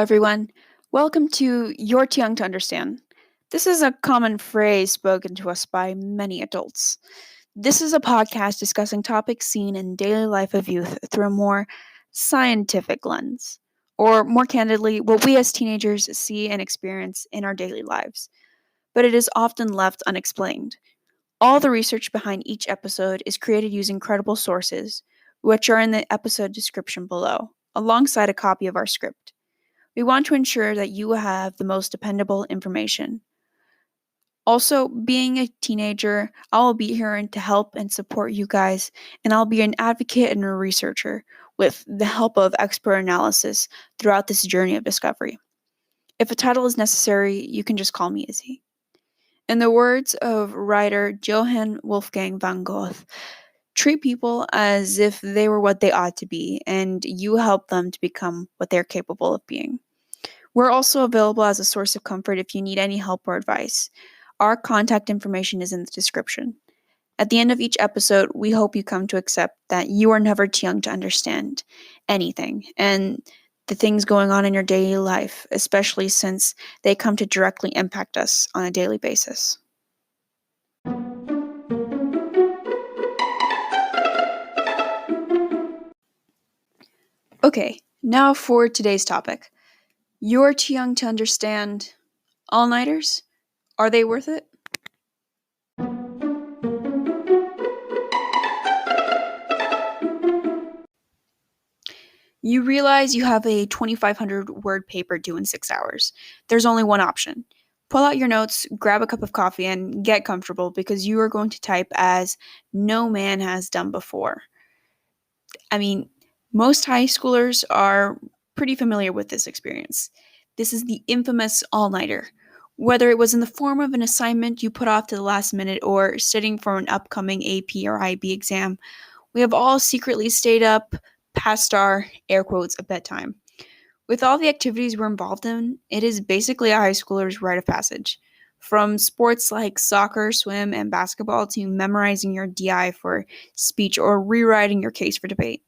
everyone. Welcome to You're Too Young to Understand. This is a common phrase spoken to us by many adults. This is a podcast discussing topics seen in daily life of youth through a more scientific lens, or more candidly, what we as teenagers see and experience in our daily lives. But it is often left unexplained. All the research behind each episode is created using credible sources, which are in the episode description below, alongside a copy of our script. We want to ensure that you have the most dependable information. Also, being a teenager, I'll be here to help and support you guys, and I'll be an advocate and a researcher with the help of expert analysis throughout this journey of discovery. If a title is necessary, you can just call me Izzy. In the words of writer Johann Wolfgang von Goethe, treat people as if they were what they ought to be, and you help them to become what they're capable of being. We're also available as a source of comfort if you need any help or advice. Our contact information is in the description. At the end of each episode, we hope you come to accept that you are never too young to understand anything and the things going on in your daily life, especially since they come to directly impact us on a daily basis. Okay, now for today's topic. You're too young to understand all-nighters? Are they worth it? You realize you have a 2,500 word paper due in 6 hours. There's only one option. Pull out your notes, grab a cup of coffee, and get comfortable because you are going to type as no man has done before. Most high schoolers are pretty familiar with this experience. This is the infamous all-nighter. Whether it was in the form of an assignment you put off to the last minute or studying for an upcoming AP or IB exam, we have all secretly stayed up past our, air quotes, of bedtime. With all the activities we're involved in, it is basically a high schooler's rite of passage. From sports like soccer, swim, and basketball to memorizing your DI for speech or rewriting your case for debate.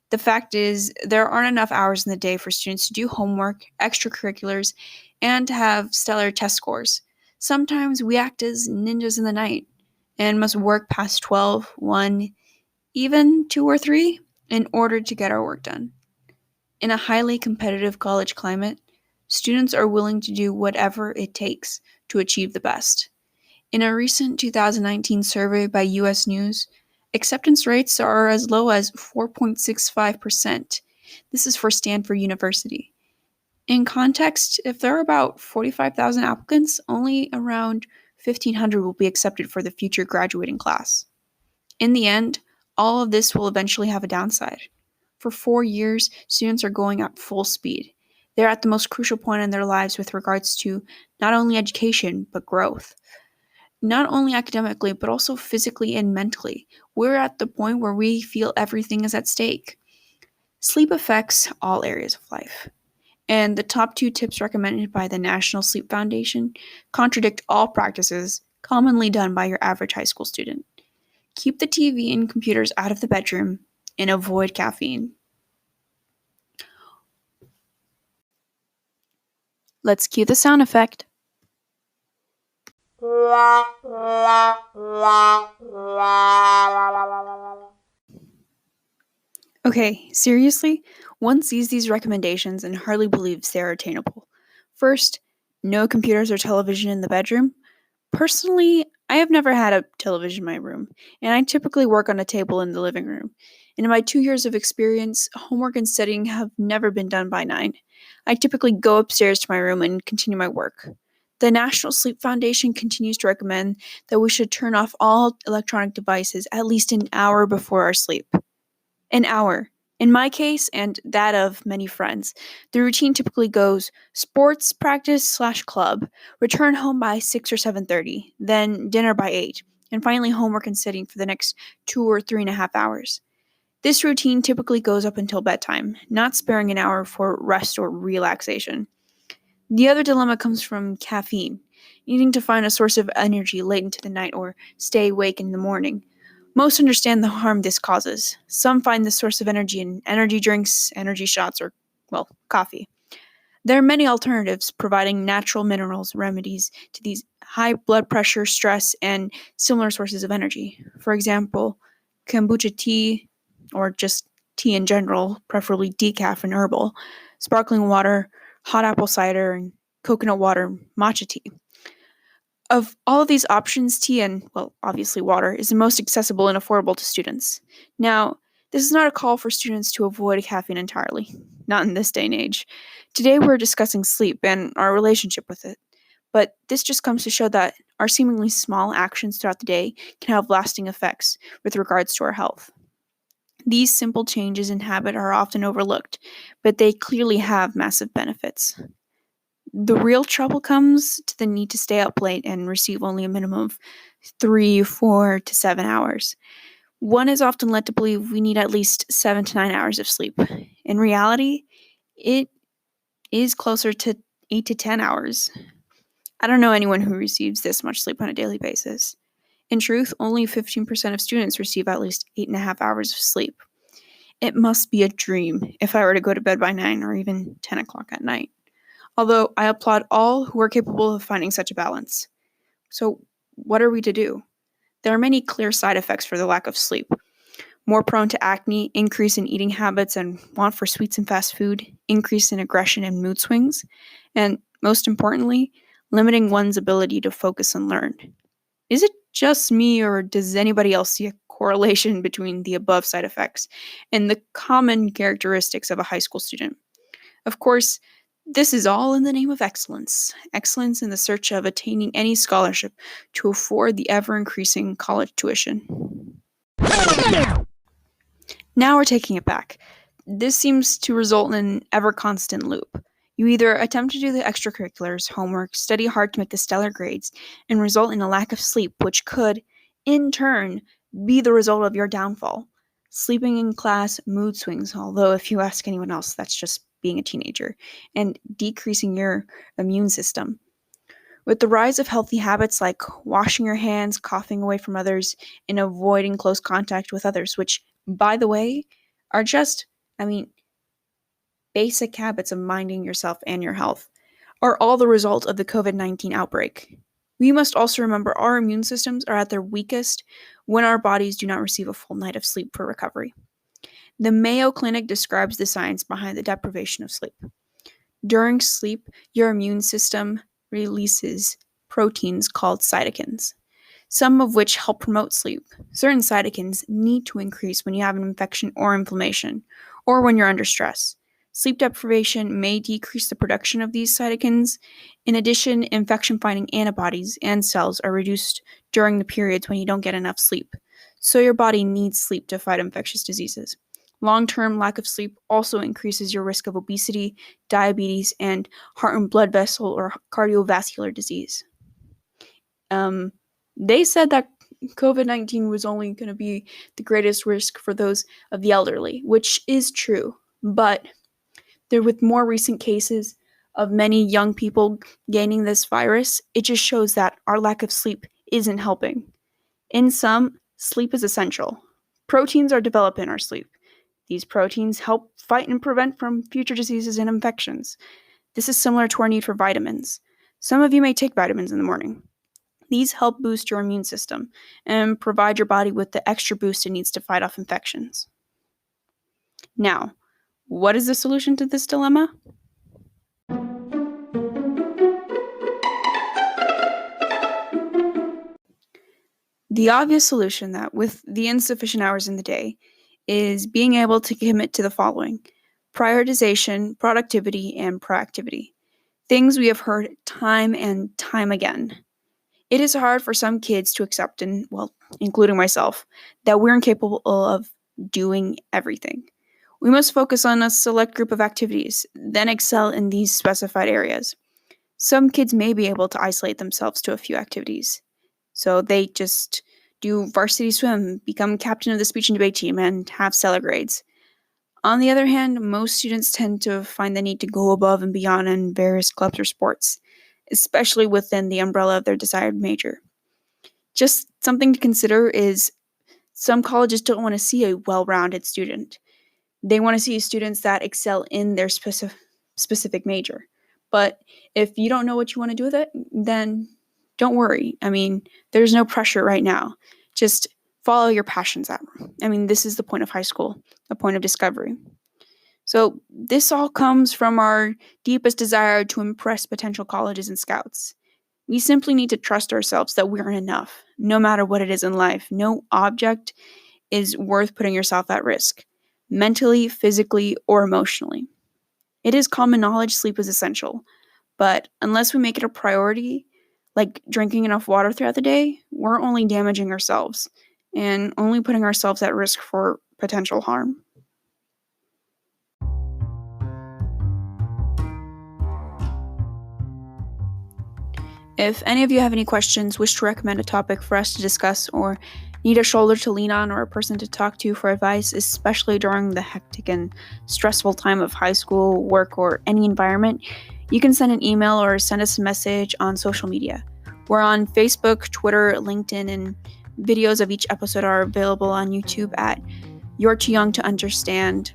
The fact is, there aren't enough hours in the day for students to do homework, extracurriculars, and to have stellar test scores. Sometimes we act as ninjas in the night and must work past 12, 1, even 2 or 3 in order to get our work done. In a highly competitive college climate, students are willing to do whatever it takes to achieve the best. In a recent 2019 survey by US News, acceptance rates are as low as 4.65%. This is for Stanford University. In context, if there are about 45,000 applicants, only around 1,500 will be accepted for the future graduating class. In the end, all of this will eventually have a downside. For 4 years, students are going at full speed. They're at the most crucial point in their lives with regards to not only education, but growth. Not only academically, but also physically and mentally. We're at the point where we feel everything is at stake. Sleep affects all areas of life. And the top 2 tips recommended by the National Sleep Foundation contradict all practices commonly done by your average high school student. Keep the TV and computers out of the bedroom and avoid caffeine. Let's cue the sound effect. Okay, seriously? One sees these recommendations and hardly believes they are attainable. First, no computers or television in the bedroom. Personally, I have never had a television in my room, and I typically work on a table in the living room. And in my 2 years of experience, homework and studying have never been done by 9. I typically go upstairs to my room and continue my work. The National Sleep Foundation continues to recommend that we should turn off all electronic devices at least an hour before our sleep. An hour. In my case, and that of many friends, the routine typically goes sports practice/club, return home by 6 or 7:30, then dinner by 8, and finally homework and studying for the next 2 or 3.5 hours. This routine typically goes up until bedtime, not sparing an hour for rest or relaxation. The other dilemma comes from caffeine, needing to find a source of energy late into the night or stay awake in the morning. Most understand the harm this causes. Some find the source of energy in energy drinks, energy shots, or, coffee. There are many alternatives providing natural minerals remedies to these high blood pressure, stress, and similar sources of energy. For example, kombucha tea, or just tea in general, preferably decaf and herbal, sparkling water, hot apple cider, and coconut water, matcha tea. Of all of these options, tea and, well, obviously water is the most accessible and affordable to students. Now, this is not a call for students to avoid caffeine entirely, not in this day and age. Today we're discussing sleep and our relationship with it. But this just comes to show that our seemingly small actions throughout the day can have lasting effects with regards to our health. These simple changes in habit are often overlooked, but they clearly have massive benefits. The real trouble comes to the need to stay up late and receive only a minimum of 3, 4 to 7 hours. One is often led to believe we need at least 7 to 9 hours of sleep. In reality, it is closer to 8 to 10 hours. I don't know anyone who receives this much sleep on a daily basis. In truth, only 15% of students receive at least 8.5 hours of sleep. It must be a dream if I were to go to bed by 9 or even 10 o'clock at night. Although I applaud all who are capable of finding such a balance. So, what are we to do? There are many clear side effects for the lack of sleep. More prone to acne, increase in eating habits and want for sweets and fast food, increase in aggression and mood swings, and most importantly, limiting one's ability to focus and learn. Is it just me, or does anybody else see a correlation between the above side effects and the common characteristics of a high school student? Of course, this is all in the name of excellence. Excellence in the search of attaining any scholarship to afford the ever-increasing college tuition. Now we're taking it back. This seems to result in an ever-constant loop. You either attempt to do the extracurriculars, homework, study hard to make the stellar grades, and result in a lack of sleep, which could, in turn, be the result of your downfall. Sleeping in class, mood swings, although if you ask anyone else, that's just being a teenager, and decreasing your immune system. With the rise of healthy habits like washing your hands, coughing away from others, and avoiding close contact with others, which, by the way, are just, basic habits of minding yourself and your health, are all the result of the COVID-19 outbreak. We must also remember our immune systems are at their weakest when our bodies do not receive a full night of sleep for recovery. The Mayo Clinic describes the science behind the deprivation of sleep. During sleep, your immune system releases proteins called cytokines, some of which help promote sleep. Certain cytokines need to increase when you have an infection or inflammation, or when you're under stress. Sleep deprivation may decrease the production of these cytokines. In addition, infection-fighting antibodies and cells are reduced during the periods when you don't get enough sleep. So your body needs sleep to fight infectious diseases. Long-term lack of sleep also increases your risk of obesity, diabetes, and heart and blood vessel or cardiovascular disease. They said that COVID-19 was only going to be the greatest risk for those of the elderly, which is true. But with more recent cases of many young people gaining this virus, it just shows that our lack of sleep isn't helping. In sum, sleep is essential. Proteins are developed in our sleep. These proteins help fight and prevent from future diseases and infections. This is similar to our need for vitamins. Some of you may take vitamins in the morning. These help boost your immune system and provide your body with the extra boost it needs to fight off infections. Now, what is the solution to this dilemma? The obvious solution that with the insufficient hours in the day is being able to commit to the following: prioritization, productivity, and proactivity. Things we have heard time and time again. It is hard for some kids to accept, and, well, including myself, that we're incapable of doing everything. We must focus on a select group of activities, then excel in these specified areas. Some kids may be able to isolate themselves to a few activities. So they just do varsity swim, become captain of the speech and debate team, and have stellar grades. On the other hand, most students tend to find the need to go above and beyond in various clubs or sports, especially within the umbrella of their desired major. Just something to consider is some colleges don't want to see a well-rounded student. They want to see students that excel in their specific major. But if you don't know what you want to do with it, then don't worry. I mean, there's no pressure right now. Just follow your passions out. I mean, this is the point of high school, the point of discovery. So this all comes from our deepest desire to impress potential colleges and scouts. We simply need to trust ourselves that we're enough, no matter what it is in life. No object is worth putting yourself at risk, mentally, physically, or emotionally. It is common knowledge sleep is essential, but unless we make it a priority, like drinking enough water throughout the day, we're only damaging ourselves and only putting ourselves at risk for potential harm. If any of you have any questions, wish to recommend a topic for us to discuss, or need a shoulder to lean on or a person to talk to for advice, especially during the hectic and stressful time of high school, work, or any environment, you can send an email or send us a message on social media. We're on Facebook, Twitter, LinkedIn, and videos of each episode are available on YouTube at You're Too Young to Understand.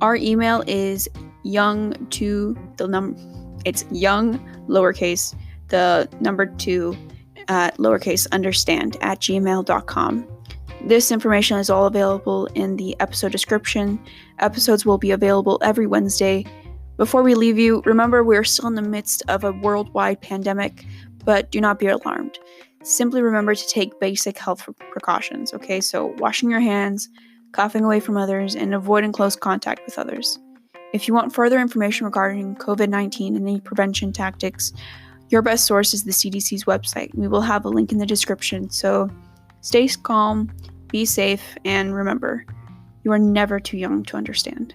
Our email is it's young, lowercase, the number 2 at lowercase understand at gmail.com. This information is all available in the episode description. Episodes will be available every Wednesday. Before we leave you, remember we're still in the midst of a worldwide pandemic, but do not be alarmed. Simply remember to take basic health precautions, okay? So washing your hands, coughing away from others, and avoiding close contact with others. If you want further information regarding COVID-19 and any prevention tactics, your best source is the CDC's website. We will have a link in the description. So stay calm, be safe, and remember, you are never too young to understand.